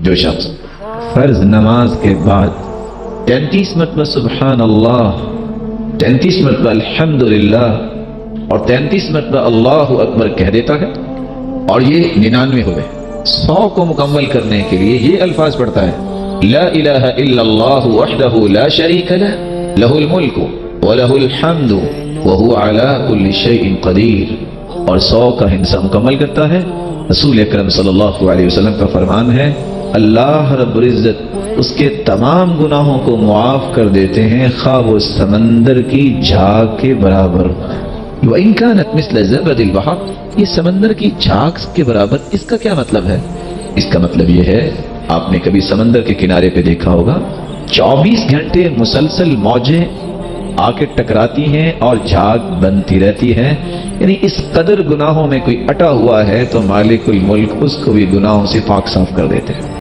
جو شخص فرض نماز کے بعد 33 مرتبہ سبحان اللہ، 33 مرتبہ الحمدللہ اور 33 مرتبہ اللہ اکبر کہہ دیتا ہے، اور یہ 99 ہوئے، 100 کو مکمل کرنے کے لیے یہ الفاظ پڑھتا ہے: لا الہ الا اللہ وحدہ لا شریک لہ لہ الملک ولہ الحمد وہو علی کل شیء قدیر، اور 100 کا ہندسہ مکمل کرتا ہے۔ رسول اکرم صلی اللہ علیہ وسلم کا فرمان ہے اللہ رب العزت اس کے تمام گناہوں کو معاف کر دیتے ہیں، خواہ وہ سمندر کی جھاگ کے برابر، وَإِن كَانَتْ مِثْلَ زَبَدِ الْبَحْرِ، یہ سمندر کی جھاگ کے برابر۔ اس کا کیا مطلب ہے؟ اس کا مطلب یہ ہے، آپ نے کبھی سمندر کے کنارے پہ دیکھا ہوگا 24 گھنٹے مسلسل موجیں آ کے ٹکراتی ہیں اور جھاگ بنتی رہتی ہے، یعنی اس قدر گناہوں میں کوئی اٹا ہوا ہے تو مالک الملک اس کو بھی گناہوں سے پاک صاف کر دیتے ہیں۔